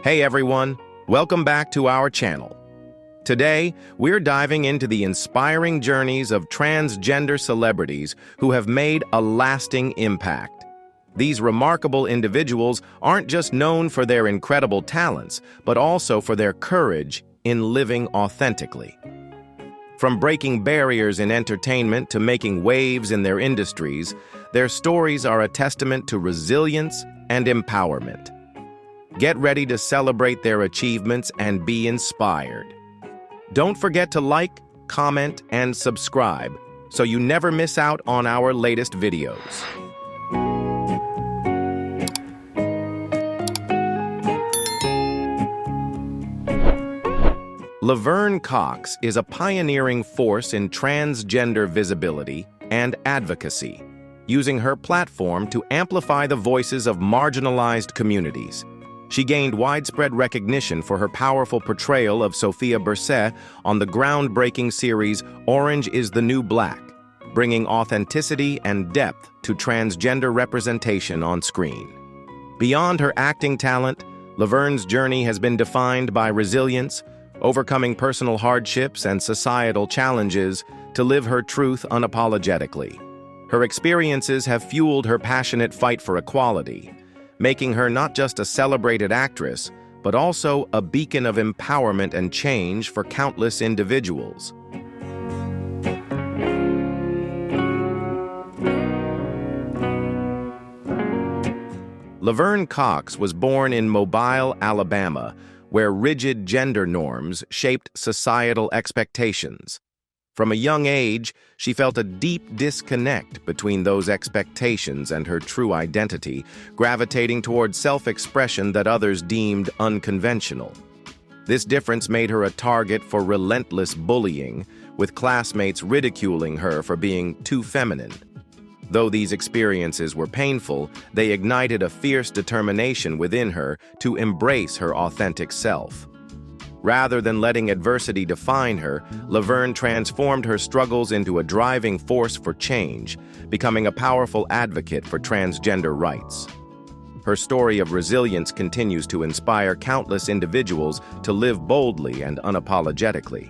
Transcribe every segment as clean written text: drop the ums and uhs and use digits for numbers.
Hey everyone, welcome back to our channel. Today, we're diving into the inspiring journeys of transgender celebrities who have made a lasting impact. These remarkable individuals aren't just known for their incredible talents, but also for their courage in living authentically. From breaking barriers in entertainment to making waves in their industries, their stories are a testament to resilience and empowerment. Get ready to celebrate their achievements and be inspired. Don't forget to like, comment, and subscribe so you never miss out on our latest videos. Laverne Cox is a pioneering force in transgender visibility and advocacy, using her platform to amplify the voices of marginalized communities. She gained widespread recognition for her powerful portrayal of Sophia Bursey on the groundbreaking series Orange is the New Black, bringing authenticity and depth to transgender representation on screen. Beyond her acting talent, Laverne's journey has been defined by resilience, overcoming personal hardships and societal challenges to live her truth unapologetically. Her experiences have fueled her passionate fight for equality, making her not just a celebrated actress, but also a beacon of empowerment and change for countless individuals. Laverne Cox was born in Mobile, Alabama, where rigid gender norms shaped societal expectations. From a young age, she felt a deep disconnect between those expectations and her true identity, gravitating toward self-expression that others deemed unconventional. This difference made her a target for relentless bullying, with classmates ridiculing her for being too feminine. Though these experiences were painful, they ignited a fierce determination within her to embrace her authentic self. Rather than letting adversity define her, Laverne transformed her struggles into a driving force for change, becoming a powerful advocate for transgender rights. Her story of resilience continues to inspire countless individuals to live boldly and unapologetically.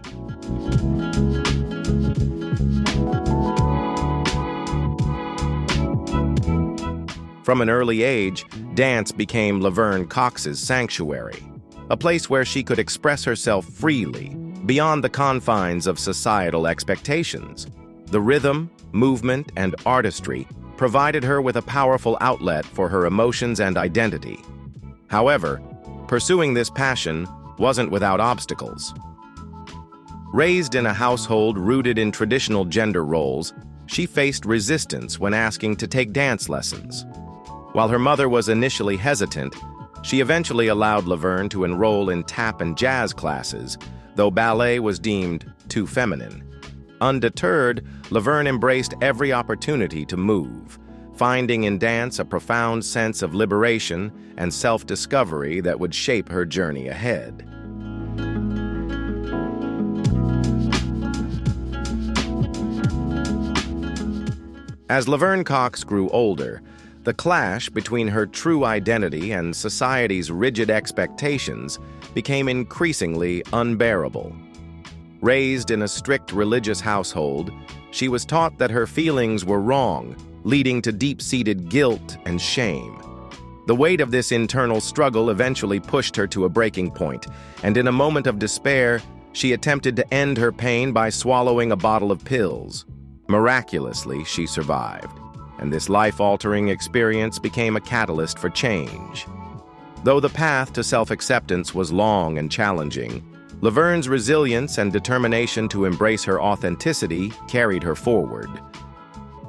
From an early age, dance became Laverne Cox's sanctuary, a place where she could express herself freely, beyond the confines of societal expectations. The rhythm, movement, and artistry provided her with a powerful outlet for her emotions and identity. However, pursuing this passion wasn't without obstacles. Raised in a household rooted in traditional gender roles, she faced resistance when asking to take dance lessons. While her mother was initially hesitant, she eventually allowed Laverne to enroll in tap and jazz classes, though ballet was deemed too feminine. Undeterred, Laverne embraced every opportunity to move, finding in dance a profound sense of liberation and self-discovery that would shape her journey ahead. As Laverne Cox grew older, the clash between her true identity and society's rigid expectations became increasingly unbearable. Raised in a strict religious household, she was taught that her feelings were wrong, leading to deep-seated guilt and shame. The weight of this internal struggle eventually pushed her to a breaking point, and in a moment of despair, she attempted to end her pain by swallowing a bottle of pills. Miraculously, she survived, and this life-altering experience became a catalyst for change. Though the path to self-acceptance was long and challenging, Laverne's resilience and determination to embrace her authenticity carried her forward.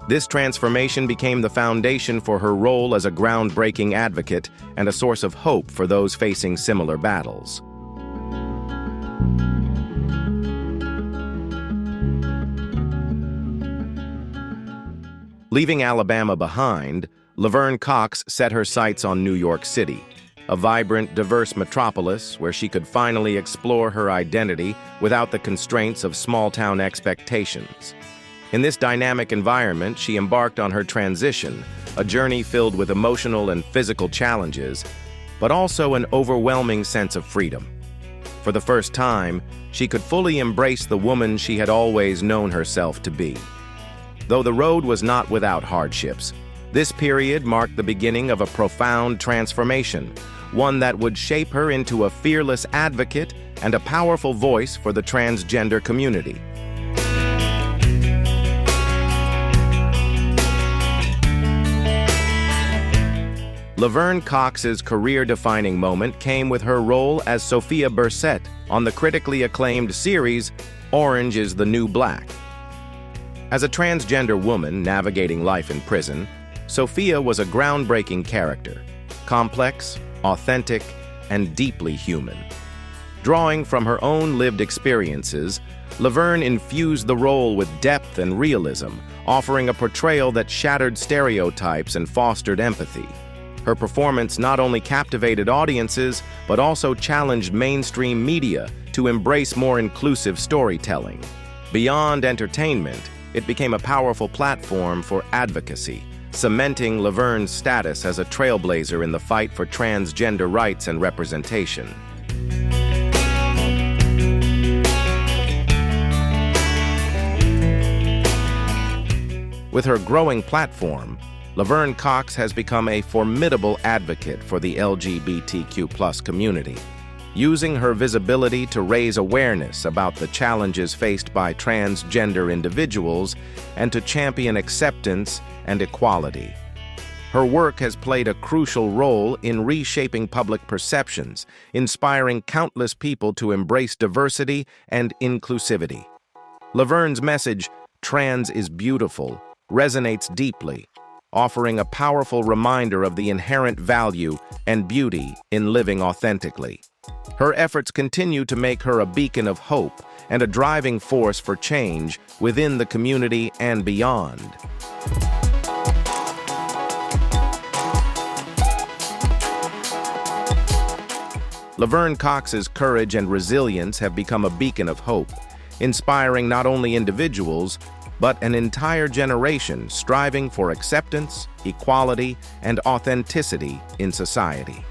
This transformation became the foundation for her role as a groundbreaking advocate and a source of hope for those facing similar battles. Leaving Alabama behind, Laverne Cox set her sights on New York City, a vibrant, diverse metropolis where she could finally explore her identity without the constraints of small-town expectations. In this dynamic environment, she embarked on her transition, a journey filled with emotional and physical challenges, but also an overwhelming sense of freedom. For the first time, she could fully embrace the woman she had always known herself to be. Though the road was not without hardships, this period marked the beginning of a profound transformation, one that would shape her into a fearless advocate and a powerful voice for the transgender community. Laverne Cox's career-defining moment came with her role as Sophia Bursette on the critically acclaimed series Orange is the New Black. As a transgender woman navigating life in prison, Sophia was a groundbreaking character, complex, authentic, and deeply human. Drawing from her own lived experiences, Laverne infused the role with depth and realism, offering a portrayal that shattered stereotypes and fostered empathy. Her performance not only captivated audiences, but also challenged mainstream media to embrace more inclusive storytelling. Beyond entertainment, it became a powerful platform for advocacy, cementing Laverne's status as a trailblazer in the fight for transgender rights and representation. With her growing platform, Laverne Cox has become a formidable advocate for the LGBTQ+ community, using her visibility to raise awareness about the challenges faced by transgender individuals and to champion acceptance and equality. Her work has played a crucial role in reshaping public perceptions, inspiring countless people to embrace diversity and inclusivity. Laverne's message, "Trans is beautiful," resonates deeply, offering a powerful reminder of the inherent value and beauty in living authentically. Her efforts continue to make her a beacon of hope and a driving force for change within the community and beyond. Laverne Cox's courage and resilience have become a beacon of hope, inspiring not only individuals, but an entire generation striving for acceptance, equality, and authenticity in society.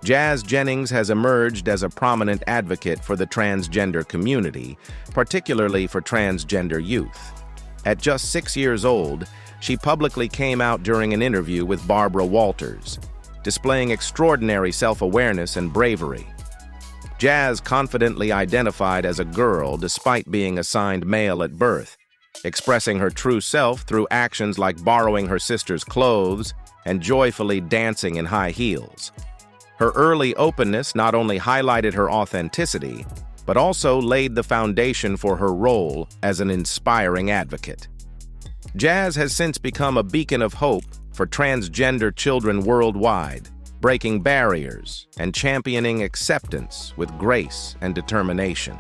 Jazz Jennings has emerged as a prominent advocate for the transgender community, particularly for transgender youth. At just 6 years old, she publicly came out during an interview with Barbara Walters, displaying extraordinary self-awareness and bravery. Jazz confidently identified as a girl despite being assigned male at birth, expressing her true self through actions like borrowing her sister's clothes and joyfully dancing in high heels. Her early openness not only highlighted her authenticity, but also laid the foundation for her role as an inspiring advocate. Jazz has since become a beacon of hope for transgender children worldwide, breaking barriers and championing acceptance with grace and determination.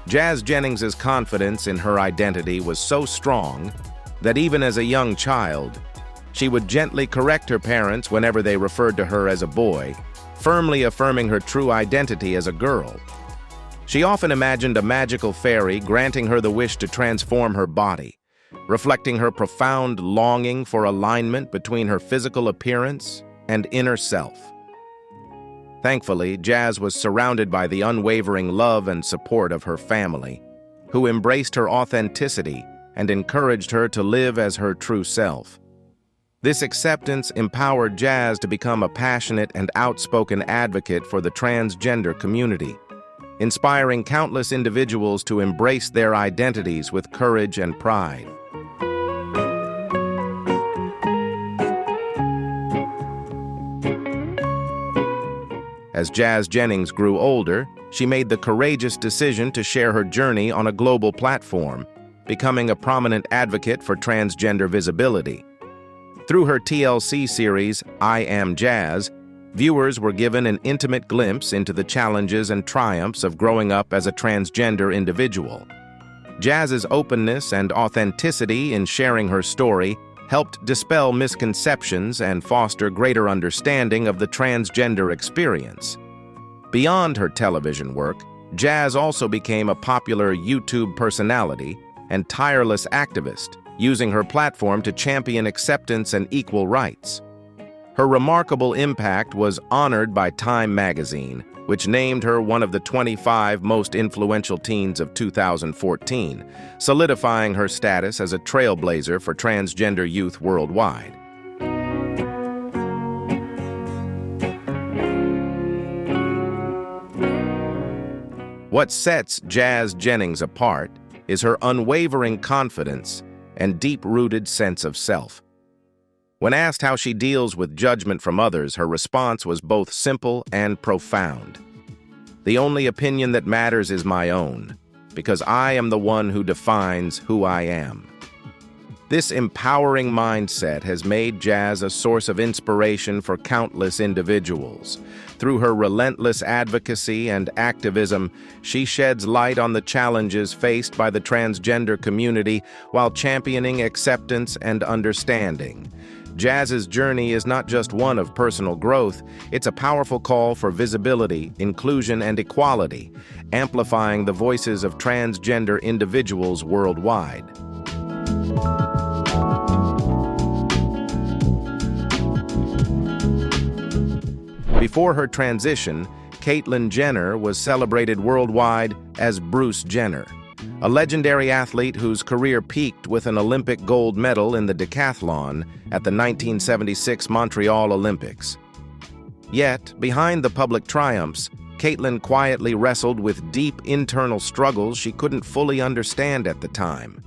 Jazz Jennings's confidence in her identity was so strong that even as a young child, she would gently correct her parents whenever they referred to her as a boy, firmly affirming her true identity as a girl. She often imagined a magical fairy granting her the wish to transform her body, reflecting her profound longing for alignment between her physical appearance and inner self. Thankfully, Jazz was surrounded by the unwavering love and support of her family, who embraced her authenticity and encouraged her to live as her true self. This acceptance empowered Jazz to become a passionate and outspoken advocate for the transgender community, inspiring countless individuals to embrace their identities with courage and pride. As Jazz Jennings grew older, she made the courageous decision to share her journey on a global platform, becoming a prominent advocate for transgender visibility. Through her TLC series, I Am Jazz, viewers were given an intimate glimpse into the challenges and triumphs of growing up as a transgender individual. Jazz's openness and authenticity in sharing her story helped dispel misconceptions and foster greater understanding of the transgender experience. Beyond her television work, Jazz also became a popular YouTube personality and tireless activist, using her platform to champion acceptance and equal rights. Her remarkable impact was honored by Time magazine, which named her one of the 25 most influential teens of 2014, solidifying her status as a trailblazer for transgender youth worldwide. What sets Jazz Jennings apart is her unwavering confidence and deep-rooted sense of self. When asked how she deals with judgment from others, her response was both simple and profound. "The only opinion that matters is my own, because I am the one who defines who I am." This empowering mindset has made Jazz a source of inspiration for countless individuals. Through her relentless advocacy and activism, she sheds light on the challenges faced by the transgender community while championing acceptance and understanding. Jazz's journey is not just one of personal growth, it's a powerful call for visibility, inclusion, and equality, amplifying the voices of transgender individuals worldwide. Before her transition, Caitlyn Jenner was celebrated worldwide as Bruce Jenner, a legendary athlete whose career peaked with an Olympic gold medal in the decathlon at the 1976 Montreal Olympics. Yet, behind the public triumphs, Caitlyn quietly wrestled with deep internal struggles she couldn't fully understand at the time.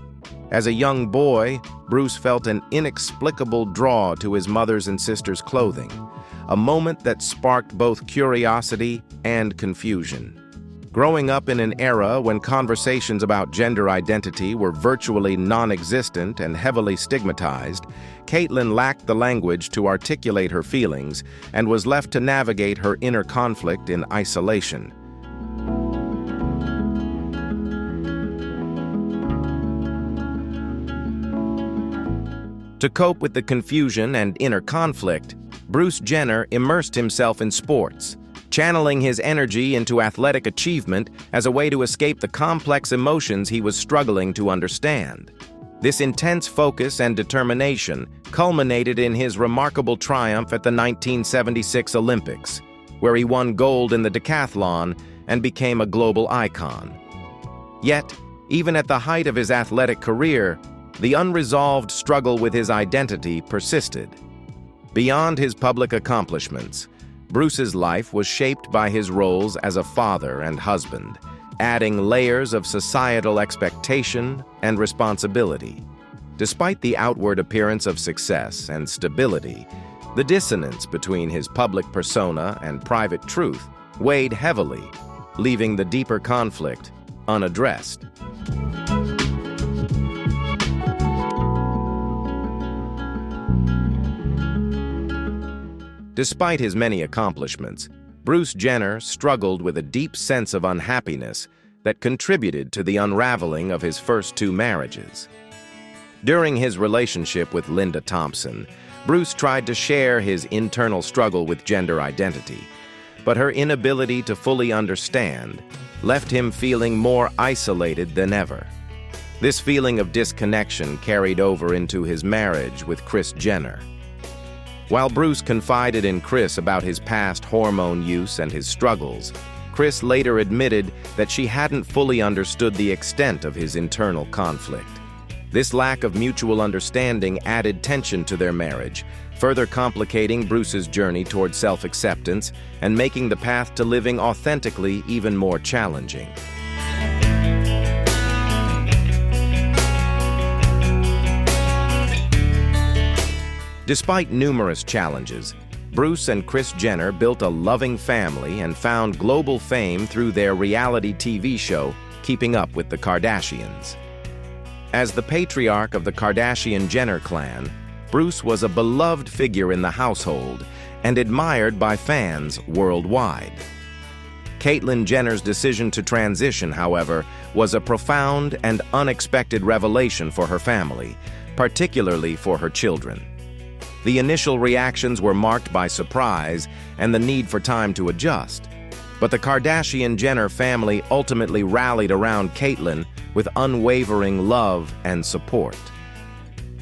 As a young boy, Bruce felt an inexplicable draw to his mother's and sister's clothing, a moment that sparked both curiosity and confusion. Growing up in an era when conversations about gender identity were virtually non-existent and heavily stigmatized, Caitlyn lacked the language to articulate her feelings and was left to navigate her inner conflict in isolation. To cope with the confusion and inner conflict, Bruce Jenner immersed himself in sports, channeling his energy into athletic achievement as a way to escape the complex emotions he was struggling to understand. This intense focus and determination culminated in his remarkable triumph at the 1976 Olympics, where he won gold in the decathlon and became a global icon. Yet, even at the height of his athletic career, the unresolved struggle with his identity persisted. Beyond his public accomplishments, Bruce's life was shaped by his roles as a father and husband, adding layers of societal expectation and responsibility. Despite the outward appearance of success and stability, the dissonance between his public persona and private truth weighed heavily, leaving the deeper conflict unaddressed. Despite his many accomplishments, Bruce Jenner struggled with a deep sense of unhappiness that contributed to the unraveling of his first two marriages. During his relationship with Linda Thompson, Bruce tried to share his internal struggle with gender identity, but her inability to fully understand left him feeling more isolated than ever. This feeling of disconnection carried over into his marriage with Kris Jenner. While Bruce confided in Kris about his past hormone use and his struggles, Kris later admitted that she hadn't fully understood the extent of his internal conflict. This lack of mutual understanding added tension to their marriage, further complicating Bruce's journey toward self-acceptance and making the path to living authentically even more challenging. Despite numerous challenges, Bruce and Kris Jenner built a loving family and found global fame through their reality TV show, Keeping Up with the Kardashians. As the patriarch of the Kardashian-Jenner clan, Bruce was a beloved figure in the household and admired by fans worldwide. Caitlyn Jenner's decision to transition, however, was a profound and unexpected revelation for her family, particularly for her children. The initial reactions were marked by surprise and the need for time to adjust. But the Kardashian-Jenner family ultimately rallied around Caitlyn with unwavering love and support.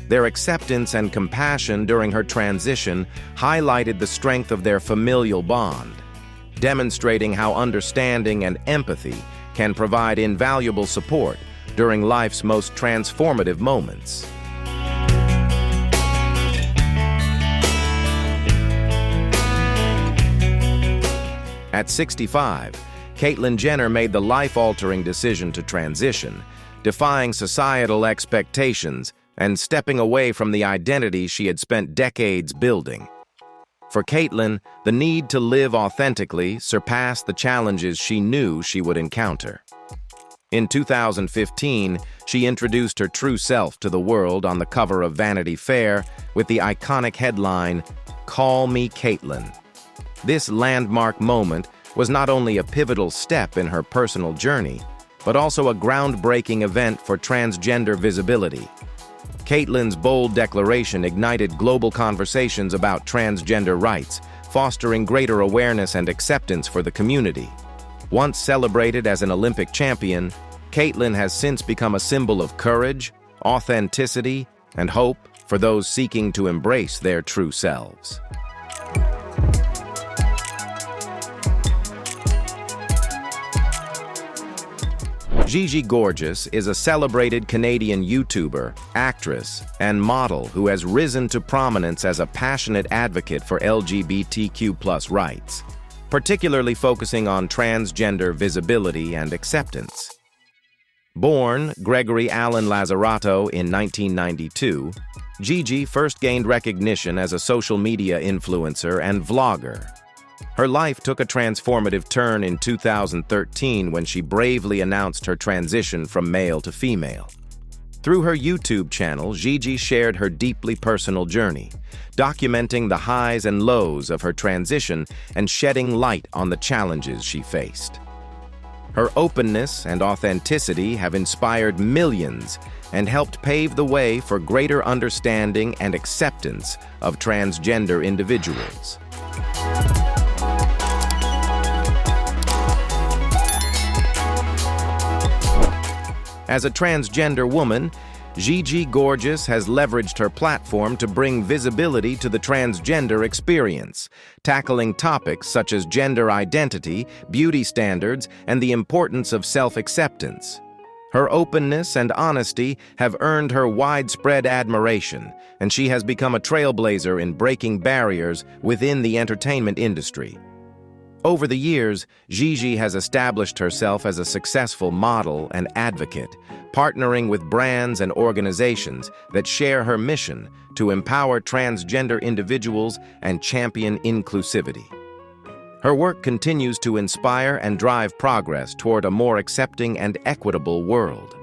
Their acceptance and compassion during her transition highlighted the strength of their familial bond, demonstrating how understanding and empathy can provide invaluable support during life's most transformative moments. At 65, Caitlyn Jenner made the life-altering decision to transition, defying societal expectations and stepping away from the identity she had spent decades building. For Caitlyn, the need to live authentically surpassed the challenges she knew she would encounter. In 2015, she introduced her true self to the world on the cover of Vanity Fair with the iconic headline, "Call Me Caitlyn." This landmark moment was not only a pivotal step in her personal journey, but also a groundbreaking event for transgender visibility. Caitlyn's bold declaration ignited global conversations about transgender rights, fostering greater awareness and acceptance for the community. Once celebrated as an Olympic champion, Caitlyn has since become a symbol of courage, authenticity, and hope for those seeking to embrace their true selves. Gigi Gorgeous is a celebrated Canadian YouTuber, actress, and model who has risen to prominence as a passionate advocate for LGBTQ+ rights, particularly focusing on transgender visibility and acceptance. Born Gregory Alan Lazzarato in 1992, Gigi first gained recognition as a social media influencer and vlogger. Her life took a transformative turn in 2013 when she bravely announced her transition from male to female. Through her YouTube channel, Gigi shared her deeply personal journey, documenting the highs and lows of her transition and shedding light on the challenges she faced. Her openness and authenticity have inspired millions and helped pave the way for greater understanding and acceptance of transgender individuals. As a transgender woman, Gigi Gorgeous has leveraged her platform to bring visibility to the transgender experience, tackling topics such as gender identity, beauty standards, and the importance of self-acceptance. Her openness and honesty have earned her widespread admiration, and she has become a trailblazer in breaking barriers within the entertainment industry. Over the years, Gigi has established herself as a successful model and advocate, partnering with brands and organizations that share her mission to empower transgender individuals and champion inclusivity. Her work continues to inspire and drive progress toward a more accepting and equitable world.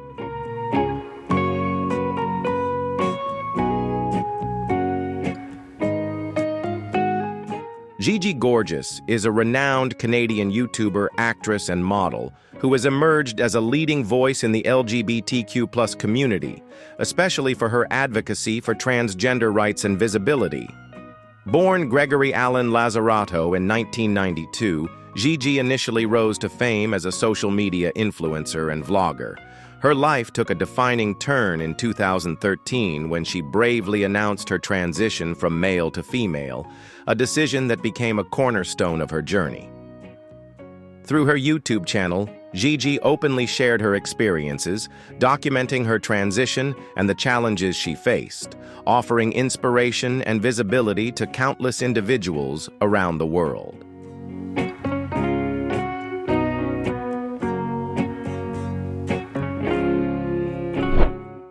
Gigi Gorgeous is a renowned Canadian YouTuber, actress, and model who has emerged as a leading voice in the LGBTQ+ community, especially for her advocacy for transgender rights and visibility. Born Gregory Alan Lazzarato in 1992, Gigi initially rose to fame as a social media influencer and vlogger. Her life took a defining turn in 2013 when she bravely announced her transition from male to female, a decision that became a cornerstone of her journey. Through her YouTube channel, Gigi openly shared her experiences, documenting her transition and the challenges she faced, offering inspiration and visibility to countless individuals around the world.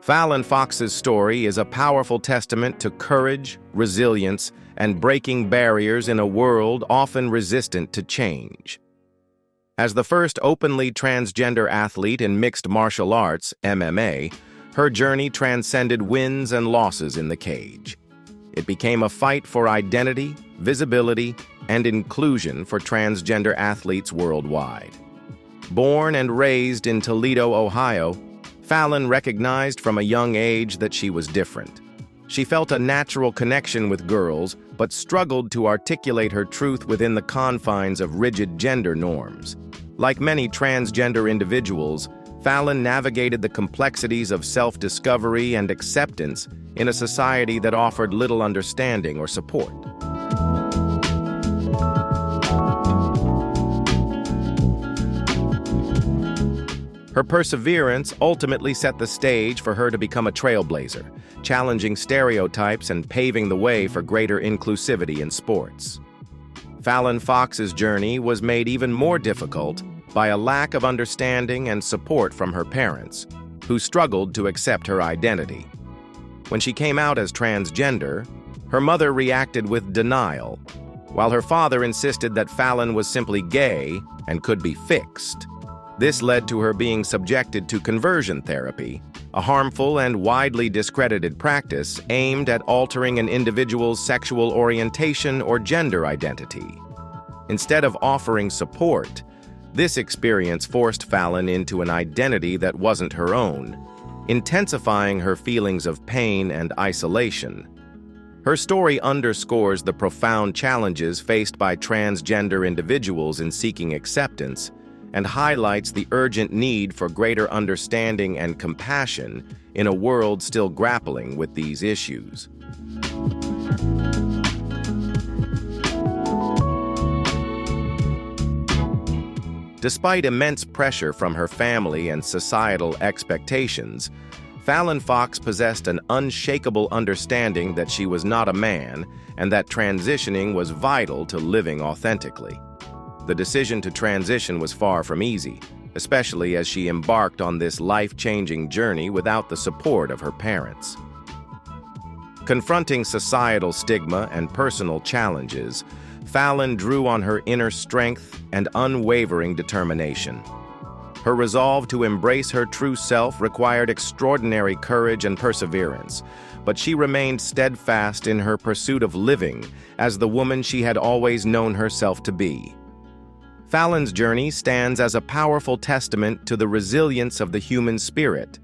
Laverne Cox's story is a powerful testament to courage, resilience, and breaking barriers in a world often resistant to change. As the first openly transgender athlete in mixed martial arts, MMA, her journey transcended wins and losses in the cage. It became a fight for identity, visibility, and inclusion for transgender athletes worldwide. Born and raised in Toledo, Ohio, Fallon recognized from a young age that she was different. She felt a natural connection with girls, but struggled to articulate her truth within the confines of rigid gender norms. Like many transgender individuals, Fallon navigated the complexities of self-discovery and acceptance in a society that offered little understanding or support. Her perseverance ultimately set the stage for her to become a trailblazer, challenging stereotypes and paving the way for greater inclusivity in sports. Fallon Fox's journey was made even more difficult by a lack of understanding and support from her parents, who struggled to accept her identity. When she came out as transgender, her mother reacted with denial, while her father insisted that Fallon was simply gay and could be fixed. This led to her being subjected to conversion therapy, a harmful and widely discredited practice aimed at altering an individual's sexual orientation or gender identity. Instead of offering support, this experience forced Fallon into an identity that wasn't her own, intensifying her feelings of pain and isolation. Her story underscores the profound challenges faced by transgender individuals in seeking acceptance, and highlights the urgent need for greater understanding and compassion in a world still grappling with these issues. Despite immense pressure from her family and societal expectations, Fallon Fox possessed an unshakable understanding that she was not a man and that transitioning was vital to living authentically. The decision to transition was far from easy, especially as she embarked on this life-changing journey without the support of her parents. Confronting societal stigma and personal challenges, Fallon drew on her inner strength and unwavering determination. Her resolve to embrace her true self required extraordinary courage and perseverance, but she remained steadfast in her pursuit of living as the woman she had always known herself to be. Fallon's journey stands as a powerful testament to the resilience of the human spirit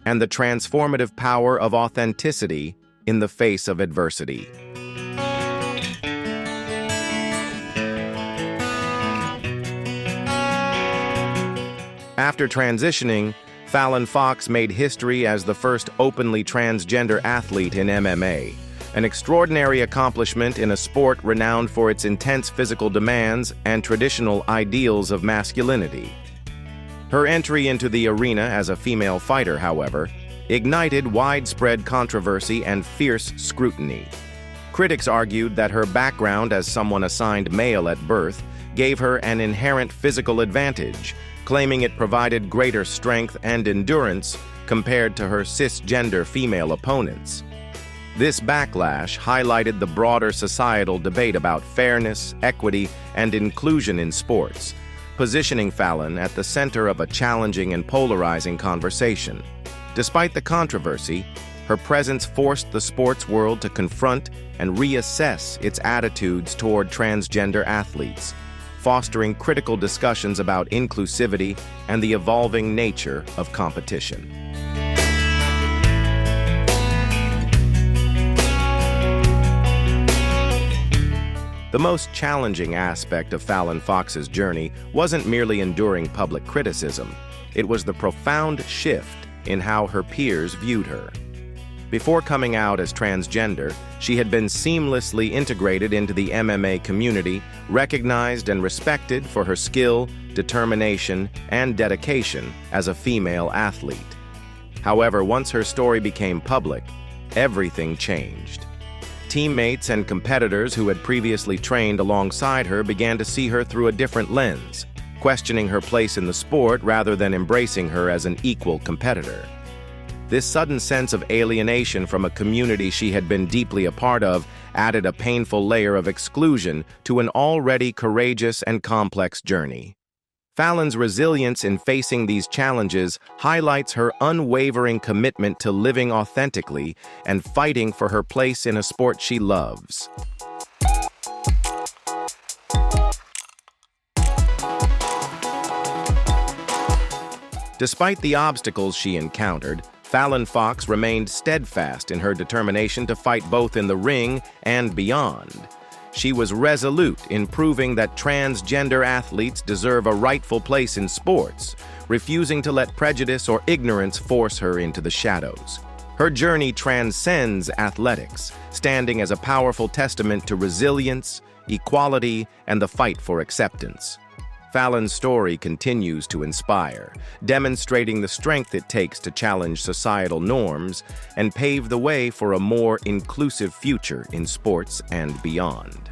and the transformative power of authenticity in the face of adversity. After transitioning, Fallon Fox made history as the first openly transgender athlete in MMA, an extraordinary accomplishment in a sport renowned for its intense physical demands and traditional ideals of masculinity. Her entry into the arena as a female fighter, however, ignited widespread controversy and fierce scrutiny. Critics argued that her background as someone assigned male at birth gave her an inherent physical advantage, claiming it provided greater strength and endurance compared to her cisgender female opponents. This backlash highlighted the broader societal debate about fairness, equity, and inclusion in sports, positioning Fallon at the center of a challenging and polarizing conversation. Despite the controversy, her presence forced the sports world to confront and reassess its attitudes toward transgender athletes, fostering critical discussions about inclusivity and the evolving nature of competition. The most challenging aspect of Fallon Fox's journey wasn't merely enduring public criticism. It was the profound shift in how her peers viewed her. Before coming out as transgender, she had been seamlessly integrated into the MMA community, recognized and respected for her skill, determination, and dedication as a female athlete. However, once her story became public, everything changed. Teammates and competitors who had previously trained alongside her began to see her through a different lens, questioning her place in the sport rather than embracing her as an equal competitor. This sudden sense of alienation from a community she had been deeply a part of added a painful layer of exclusion to an already courageous and complex journey. Fallon's resilience in facing these challenges highlights her unwavering commitment to living authentically and fighting for her place in a sport she loves. Despite the obstacles she encountered, Fallon Fox remained steadfast in her determination to fight both in the ring and beyond. She was resolute in proving that transgender athletes deserve a rightful place in sports, refusing to let prejudice or ignorance force her into the shadows. Her journey transcends athletics, standing as a powerful testament to resilience, equality, and the fight for acceptance. Fallon's story continues to inspire, demonstrating the strength it takes to challenge societal norms and pave the way for a more inclusive future in sports and beyond.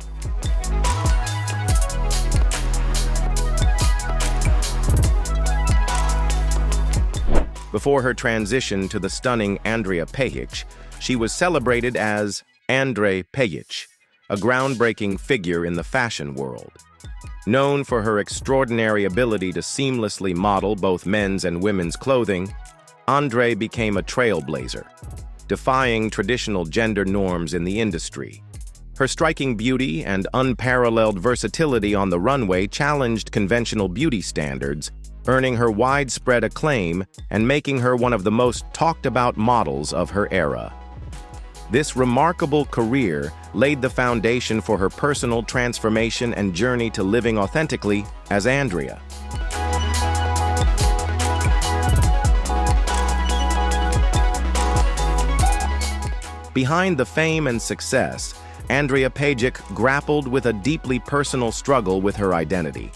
Before her transition to the stunning Andrea Pejic, she was celebrated as Andre Pejic, a groundbreaking figure in the fashion world. Known for her extraordinary ability to seamlessly model both men's and women's clothing, Andre became a trailblazer, defying traditional gender norms in the industry. Her striking beauty and unparalleled versatility on the runway challenged conventional beauty standards, earning her widespread acclaim and making her one of the most talked-about models of her era. This remarkable career laid the foundation for her personal transformation and journey to living authentically as Andrea. Behind the fame and success, Andrea Pejic grappled with a deeply personal struggle with her identity.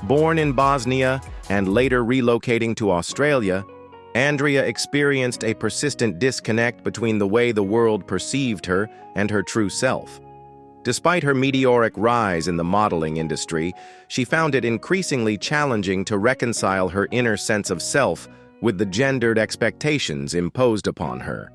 Born in Bosnia and later relocating to Australia, Andrea experienced a persistent disconnect between the way the world perceived her and her true self. Despite her meteoric rise in the modeling industry, she found it increasingly challenging to reconcile her inner sense of self with the gendered expectations imposed upon her.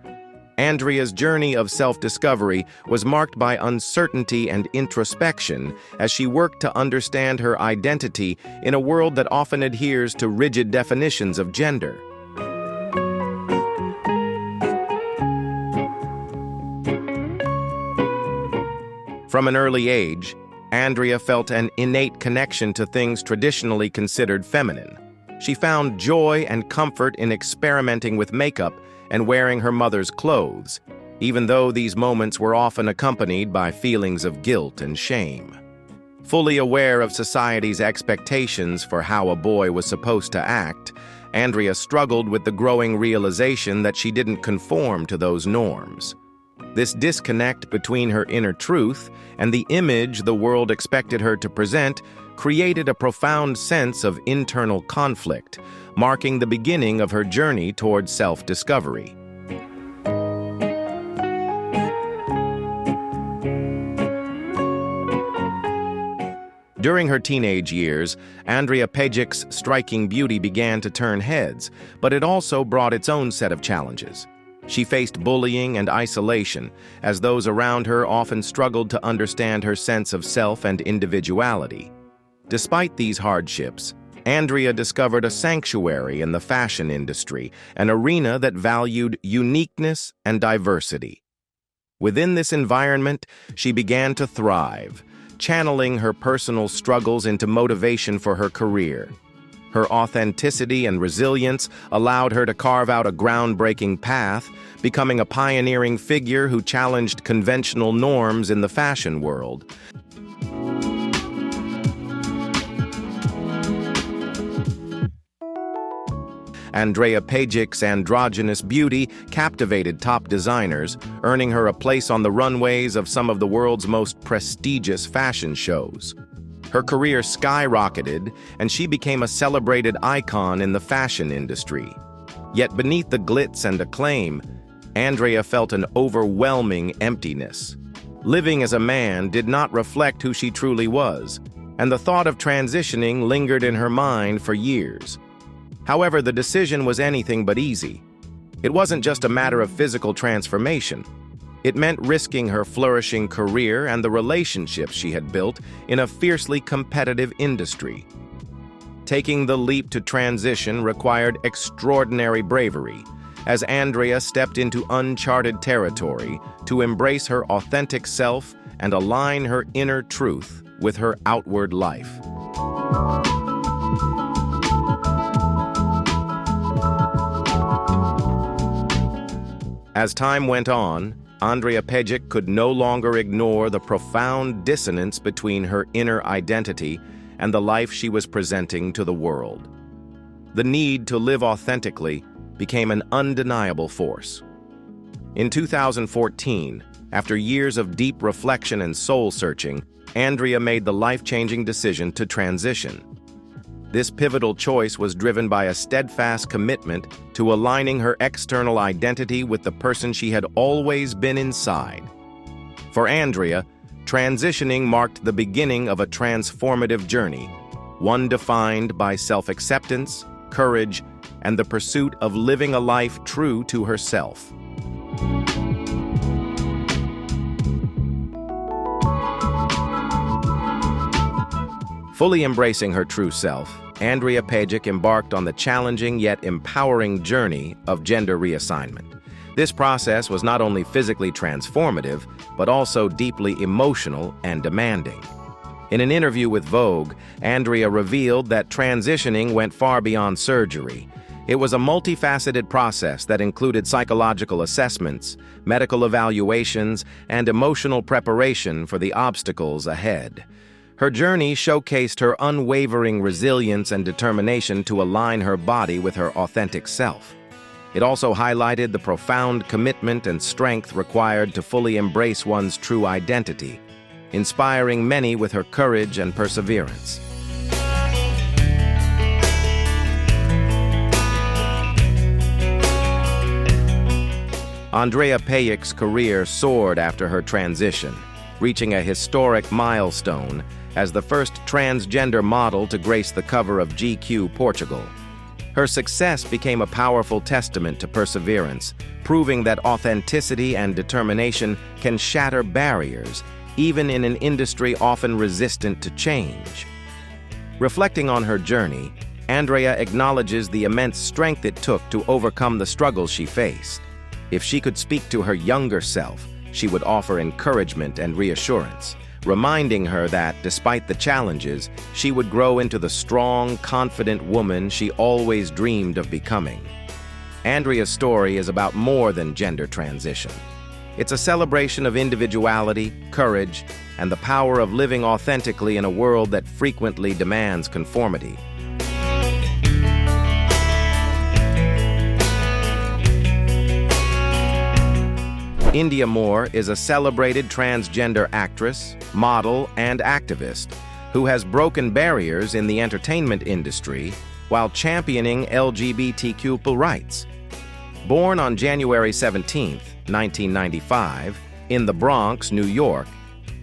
Andrea's journey of self-discovery was marked by uncertainty and introspection as she worked to understand her identity in a world that often adheres to rigid definitions of gender. From an early age, Andrea felt an innate connection to things traditionally considered feminine. She found joy and comfort in experimenting with makeup and wearing her mother's clothes, even though these moments were often accompanied by feelings of guilt and shame. Fully aware of society's expectations for how a boy was supposed to act, Andrea struggled with the growing realization that she didn't conform to those norms. This disconnect between her inner truth and the image the world expected her to present created a profound sense of internal conflict, marking the beginning of her journey towards self-discovery. During her teenage years, Andrea Pejic's striking beauty began to turn heads, but it also brought its own set of challenges. She faced bullying and isolation, as those around her often struggled to understand her sense of self and individuality. Despite these hardships, Andrea discovered a sanctuary in the fashion industry, an arena that valued uniqueness and diversity. Within this environment, she began to thrive, channeling her personal struggles into motivation for her career. Her authenticity and resilience allowed her to carve out a groundbreaking path, becoming a pioneering figure who challenged conventional norms in the fashion world. Andrea Pejic's androgynous beauty captivated top designers, earning her a place on the runways of some of the world's most prestigious fashion shows. Her career skyrocketed, and she became a celebrated icon in the fashion industry. Yet beneath the glitz and acclaim, Andrea felt an overwhelming emptiness. Living as a man did not reflect who she truly was, and the thought of transitioning lingered in her mind for years. However, the decision was anything but easy. It wasn't just a matter of physical transformation. It meant risking her flourishing career and the relationships she had built in a fiercely competitive industry. Taking the leap to transition required extraordinary bravery, as Andrea stepped into uncharted territory to embrace her authentic self and align her inner truth with her outward life. As time went on, Andrea Pejic could no longer ignore the profound dissonance between her inner identity and the life she was presenting to the world. The need to live authentically became an undeniable force. In 2014, after years of deep reflection and soul-searching, Andrea made the life-changing decision to transition. This pivotal choice was driven by a steadfast commitment to aligning her external identity with the person she had always been inside. For Andrea, transitioning marked the beginning of a transformative journey, one defined by self-acceptance, courage, and the pursuit of living a life true to herself. Fully embracing her true self, Andrea Pejic embarked on the challenging yet empowering journey of gender reassignment. This process was not only physically transformative, but also deeply emotional and demanding. In an interview with Vogue, Andrea revealed that transitioning went far beyond surgery. It was a multifaceted process that included psychological assessments, medical evaluations, and emotional preparation for the obstacles ahead. Her journey showcased her unwavering resilience and determination to align her body with her authentic self. It also highlighted the profound commitment and strength required to fully embrace one's true identity, inspiring many with her courage and perseverance. Andrea Pejic's career soared after her transition, reaching a historic milestone as the first transgender model to grace the cover of GQ Portugal. Her success became a powerful testament to perseverance, proving that authenticity and determination can shatter barriers, even in an industry often resistant to change. Reflecting on her journey, Andrea acknowledges the immense strength it took to overcome the struggles she faced. If she could speak to her younger self, she would offer encouragement and reassurance, reminding her that, despite the challenges, she would grow into the strong, confident woman she always dreamed of becoming. Andrea's story is about more than gender transition. It's a celebration of individuality, courage, and the power of living authentically in a world that frequently demands conformity. Indya Moore is a celebrated transgender actress, model, and activist who has broken barriers in the entertainment industry while championing LGBTQ rights. Born on January 17, 1995, in the Bronx, New York,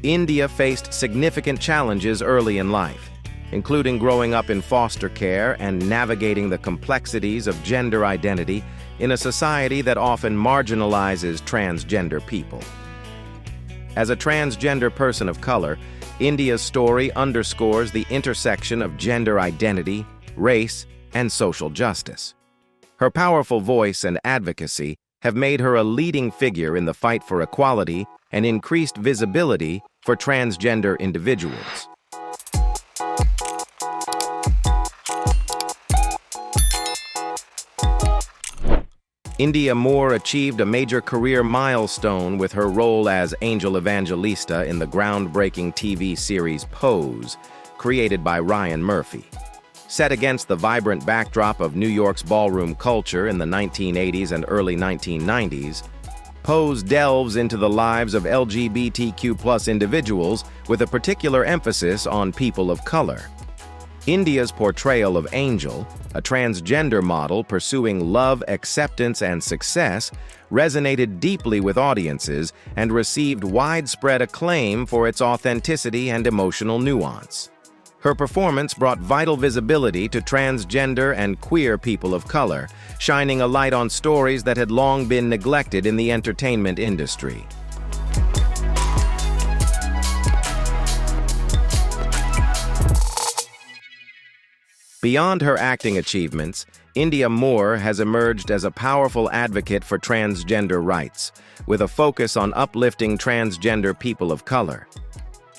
Indya faced significant challenges early in life, including growing up in foster care and navigating the complexities of gender identity in a society that often marginalizes transgender people. As a transgender person of color, Indya's story underscores the intersection of gender identity, race, and social justice. Her powerful voice and advocacy have made her a leading figure in the fight for equality and increased visibility for transgender individuals. Indya Moore achieved a major career milestone with her role as Angel Evangelista in the groundbreaking TV series Pose, created by Ryan Murphy. Set against the vibrant backdrop of New York's ballroom culture in the 1980s and early 1990s, Pose delves into the lives of LGBTQ+ individuals with a particular emphasis on people of color. Indya's portrayal of Angel, a transgender model pursuing love, acceptance, and success, resonated deeply with audiences and received widespread acclaim for its authenticity and emotional nuance. Her performance brought vital visibility to transgender and queer people of color, shining a light on stories that had long been neglected in the entertainment industry. Beyond her acting achievements, Indya Moore has emerged as a powerful advocate for transgender rights, with a focus on uplifting transgender people of color.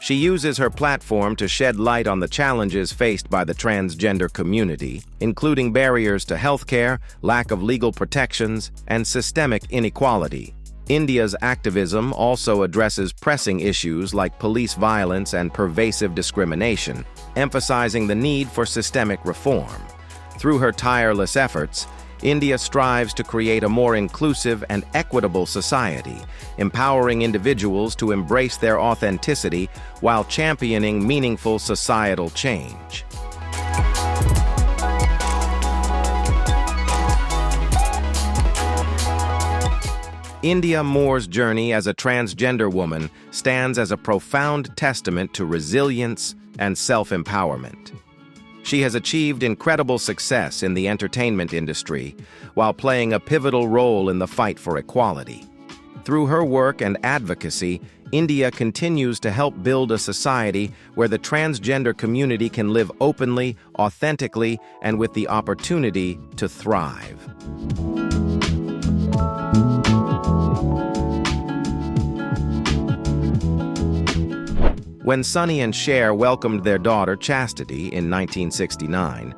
She uses her platform to shed light on the challenges faced by the transgender community, including barriers to healthcare, lack of legal protections, and systemic inequality. India's activism also addresses pressing issues like police violence and pervasive discrimination, emphasizing the need for systemic reform. Through her tireless efforts, India strives to create a more inclusive and equitable society, empowering individuals to embrace their authenticity while championing meaningful societal change. India Moore's journey as a transgender woman stands as a profound testament to resilience and self-empowerment. She has achieved incredible success in the entertainment industry while playing a pivotal role in the fight for equality. Through her work and advocacy, India continues to help build a society where the transgender community can live openly, authentically, and with the opportunity to thrive. When Sunny and Cher welcomed their daughter, Chastity, in 1969,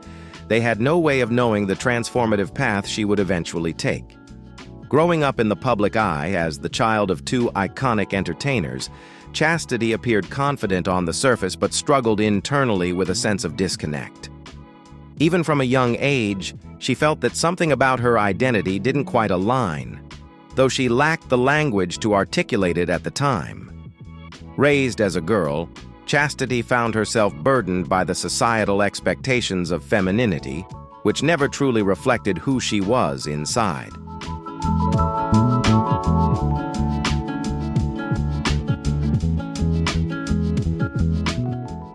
they had no way of knowing the transformative path she would eventually take. Growing up in the public eye as the child of two iconic entertainers, Chastity appeared confident on the surface but struggled internally with a sense of disconnect. Even from a young age, she felt that something about her identity didn't quite align, though she lacked the language to articulate it at the time. Raised as a girl, Chastity found herself burdened by the societal expectations of femininity, which never truly reflected who she was inside.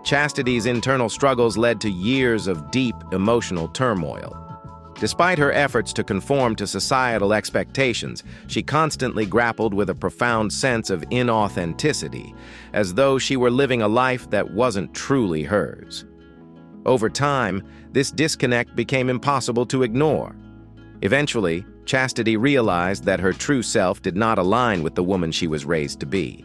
Chastity's internal struggles led to years of deep emotional turmoil. Despite her efforts to conform to societal expectations, she constantly grappled with a profound sense of inauthenticity, as though she were living a life that wasn't truly hers. Over time, this disconnect became impossible to ignore. Eventually, Chastity realized that her true self did not align with the woman she was raised to be.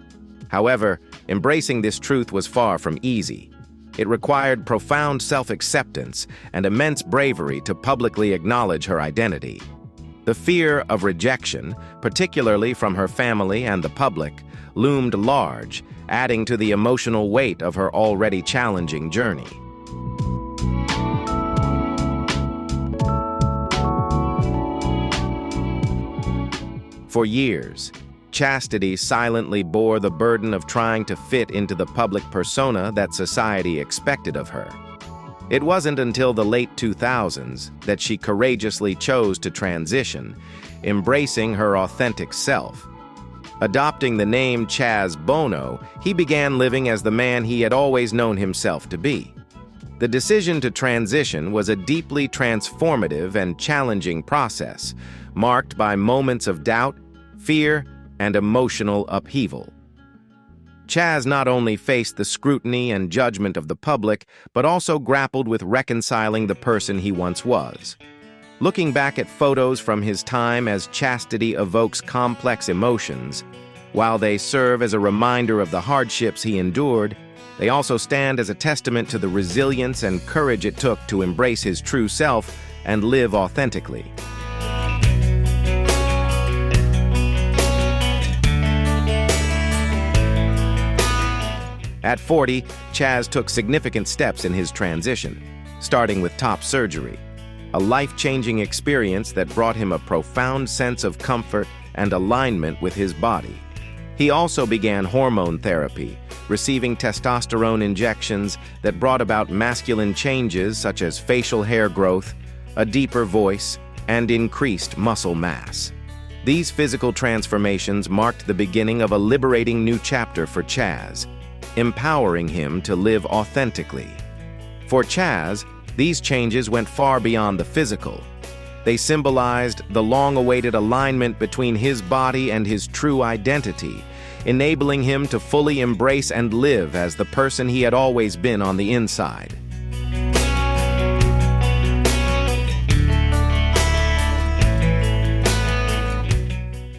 However, embracing this truth was far from easy. It required profound self-acceptance and immense bravery to publicly acknowledge her identity. The fear of rejection, particularly from her family and the public, loomed large, adding to the emotional weight of her already challenging journey. For years, Chastity silently bore the burden of trying to fit into the public persona that society expected of her. It wasn't until the late 2000s that she courageously chose to transition, embracing her authentic self. Adopting the name Chaz Bono, he began living as the man he had always known himself to be. The decision to transition was a deeply transformative and challenging process, marked by moments of doubt, fear, and emotional upheaval. Chaz not only faced the scrutiny and judgment of the public, but also grappled with reconciling the person he once was. Looking back at photos from his time as Chastity evokes complex emotions, while they serve as a reminder of the hardships he endured, they also stand as a testament to the resilience and courage it took to embrace his true self and live authentically. At 40, Chaz took significant steps in his transition, starting with top surgery, a life-changing experience that brought him a profound sense of comfort and alignment with his body. He also began hormone therapy, receiving testosterone injections that brought about masculine changes such as facial hair growth, a deeper voice, and increased muscle mass. These physical transformations marked the beginning of a liberating new chapter for Chaz, empowering him to live authentically. For Chaz, these changes went far beyond the physical. They symbolized the long-awaited alignment between his body and his true identity, enabling him to fully embrace and live as the person he had always been on the inside.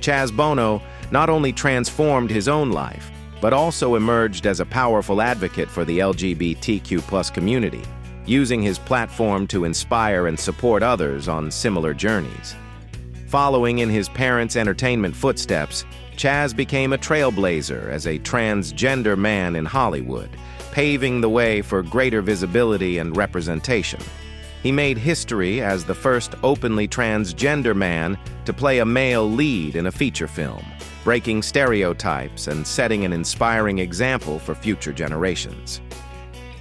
Chaz Bono not only transformed his own life, but also emerged as a powerful advocate for the LGBTQ+ community, using his platform to inspire and support others on similar journeys. Following in his parents' entertainment footsteps, Chaz became a trailblazer as a transgender man in Hollywood, paving the way for greater visibility and representation. He made history as the first openly transgender man to play a male lead in a feature film, breaking stereotypes and setting an inspiring example for future generations.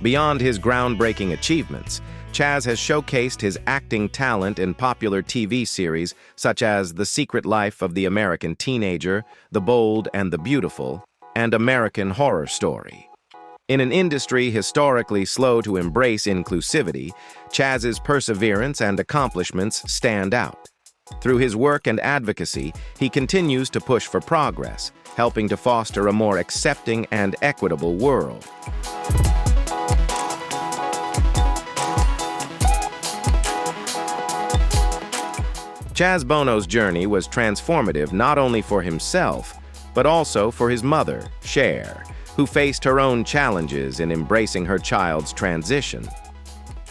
Beyond his groundbreaking achievements, Chaz has showcased his acting talent in popular TV series such as The Secret Life of the American Teenager, The Bold and the Beautiful, and American Horror Story. In an industry historically slow to embrace inclusivity, Chaz's perseverance and accomplishments stand out. Through his work and advocacy, he continues to push for progress, helping to foster a more accepting and equitable world. Chaz Bono's journey was transformative not only for himself, but also for his mother, Cher, who faced her own challenges in embracing her child's transition.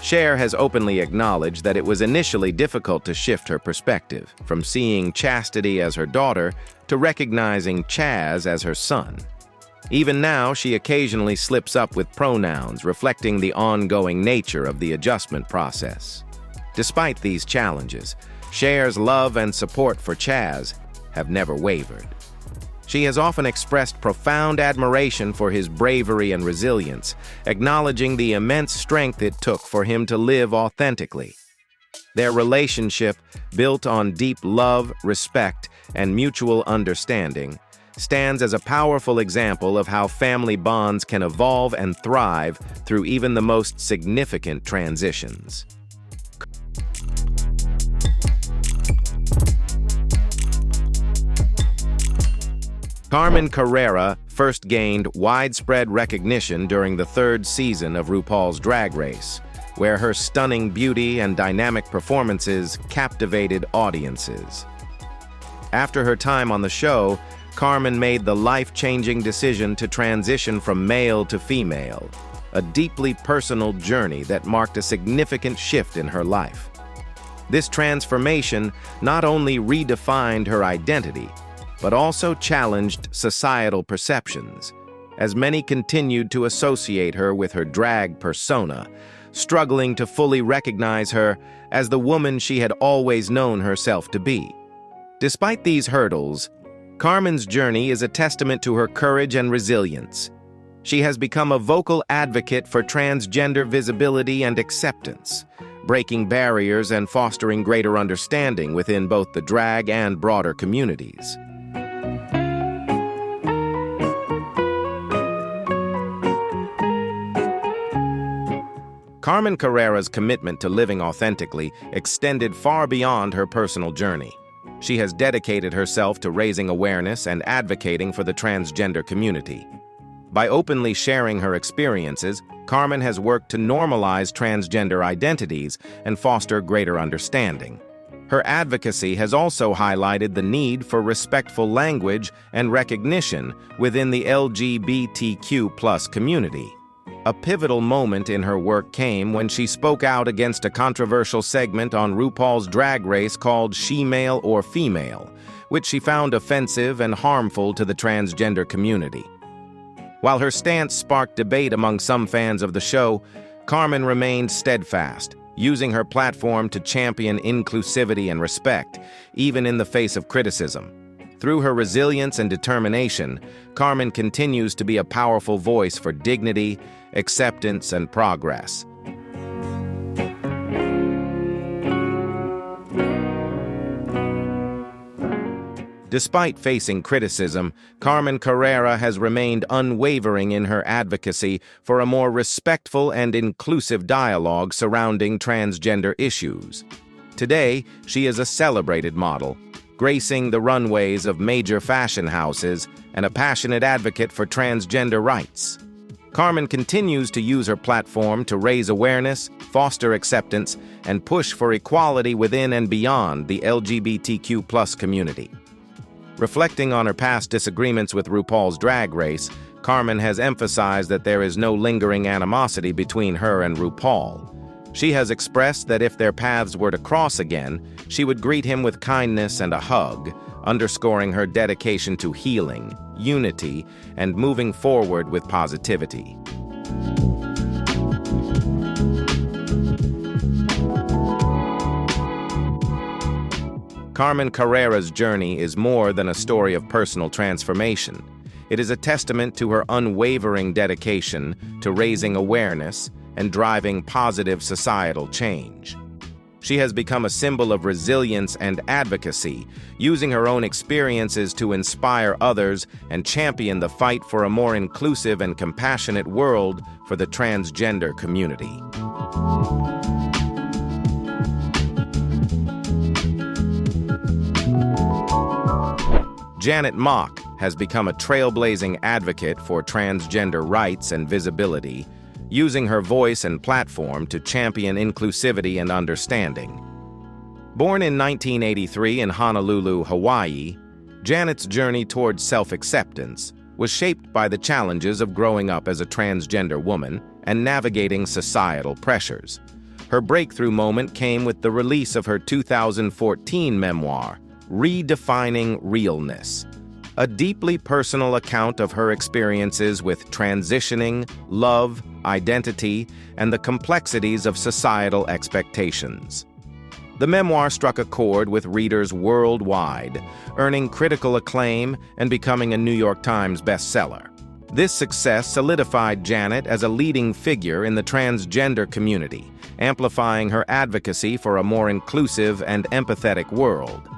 Cher has openly acknowledged that it was initially difficult to shift her perspective, from seeing Chastity as her daughter to recognizing Chaz as her son. Even now, she occasionally slips up with pronouns reflecting the ongoing nature of the adjustment process. Despite these challenges, Cher's love and support for Chaz have never wavered. She has often expressed profound admiration for his bravery and resilience, acknowledging the immense strength it took for him to live authentically. Their relationship, built on deep love, respect, and mutual understanding, stands as a powerful example of how family bonds can evolve and thrive through even the most significant transitions. Carmen Carrera first gained widespread recognition during the third season of RuPaul's Drag Race, where her stunning beauty and dynamic performances captivated audiences. After her time on the show, Carmen made the life-changing decision to transition from male to female, a deeply personal journey that marked a significant shift in her life. This transformation not only redefined her identity, but also challenged societal perceptions, as many continued to associate her with her drag persona, struggling to fully recognize her as the woman she had always known herself to be. Despite these hurdles, Carmen's journey is a testament to her courage and resilience. She has become a vocal advocate for transgender visibility and acceptance, breaking barriers and fostering greater understanding within both the drag and broader communities. Carmen Carrera's commitment to living authentically extended far beyond her personal journey. She has dedicated herself to raising awareness and advocating for the transgender community. By openly sharing her experiences, Carmen has worked to normalize transgender identities and foster greater understanding. Her advocacy has also highlighted the need for respectful language and recognition within the LGBTQ+ community. A pivotal moment in her work came when she spoke out against a controversial segment on RuPaul's Drag Race called She Male or Female, which she found offensive and harmful to the transgender community. While her stance sparked debate among some fans of the show, Carmen remained steadfast, using her platform to champion inclusivity and respect, even in the face of criticism. Through her resilience and determination, Carmen continues to be a powerful voice for dignity, acceptance, and progress. Despite facing criticism, Carmen Carrera has remained unwavering in her advocacy for a more respectful and inclusive dialogue surrounding transgender issues. Today, she is a celebrated model, gracing the runways of major fashion houses and a passionate advocate for transgender rights. Carmen continues to use her platform to raise awareness, foster acceptance, and push for equality within and beyond the LGBTQ+ community. Reflecting on her past disagreements with RuPaul's Drag Race, Carmen has emphasized that there is no lingering animosity between her and RuPaul. She has expressed that if their paths were to cross again, she would greet him with kindness and a hug, underscoring her dedication to healing, unity, and moving forward with positivity. Carmen Carrera's journey is more than a story of personal transformation. It is a testament to her unwavering dedication to raising awareness and driving positive societal change. She has become a symbol of resilience and advocacy, using her own experiences to inspire others and champion the fight for a more inclusive and compassionate world for the transgender community. Janet Mock has become a trailblazing advocate for transgender rights and visibility, using her voice and platform to champion inclusivity and understanding. Born in 1983 in Honolulu, Hawaii, Janet's journey towards self-acceptance was shaped by the challenges of growing up as a transgender woman and navigating societal pressures. Her breakthrough moment came with the release of her 2014 memoir, Redefining Realness, a deeply personal account of her experiences with transitioning, love, identity, and the complexities of societal expectations. The memoir struck a chord with readers worldwide, earning critical acclaim and becoming a New York Times bestseller. This success solidified Janet as a leading figure in the transgender community, amplifying her advocacy for a more inclusive and empathetic world.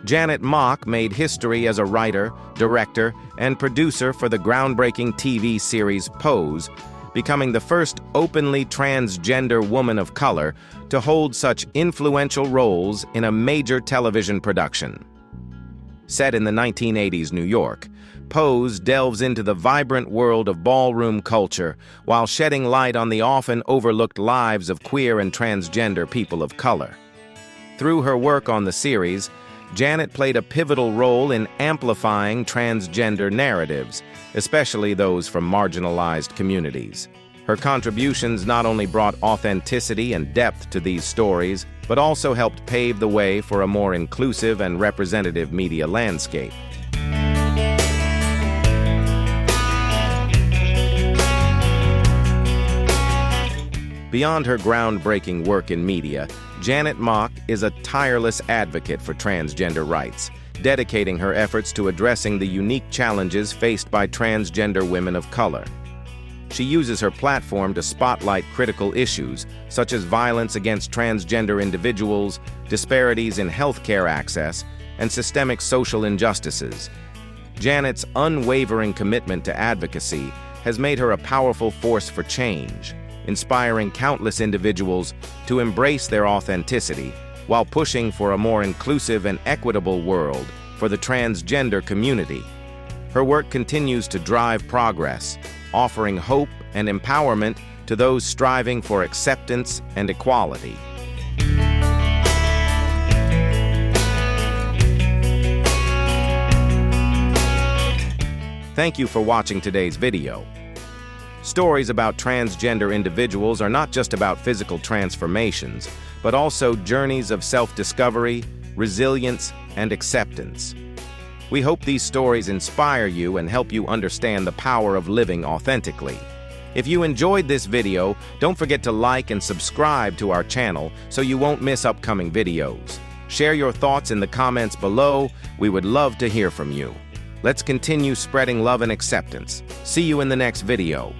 Janet Mock made history as a writer, director, and producer for the groundbreaking TV series Pose, becoming the first openly transgender woman of color to hold such influential roles in a major television production. Set in the 1980s New York, Pose delves into the vibrant world of ballroom culture while shedding light on the often overlooked lives of queer and transgender people of color. Through her work on the series, Janet played a pivotal role in amplifying transgender narratives, especially those from marginalized communities. Her contributions not only brought authenticity and depth to these stories, but also helped pave the way for a more inclusive and representative media landscape. Beyond her groundbreaking work in media, Janet Mock is a tireless advocate for transgender rights, dedicating her efforts to addressing the unique challenges faced by transgender women of color. She uses her platform to spotlight critical issues, such as violence against transgender individuals, disparities in healthcare access, and systemic social injustices. Janet's unwavering commitment to advocacy has made her a powerful force for change, inspiring countless individuals to embrace their authenticity while pushing for a more inclusive and equitable world for the transgender community. Her work continues to drive progress, offering hope and empowerment to those striving for acceptance and equality. Thank you for watching today's video. Stories about transgender individuals are not just about physical transformations, but also journeys of self-discovery, resilience, and acceptance. We hope these stories inspire you and help you understand the power of living authentically. If you enjoyed this video, don't forget to like and subscribe to our channel so you won't miss upcoming videos. Share your thoughts in the comments below. We would love to hear from you. Let's continue spreading love and acceptance. See you in the next video.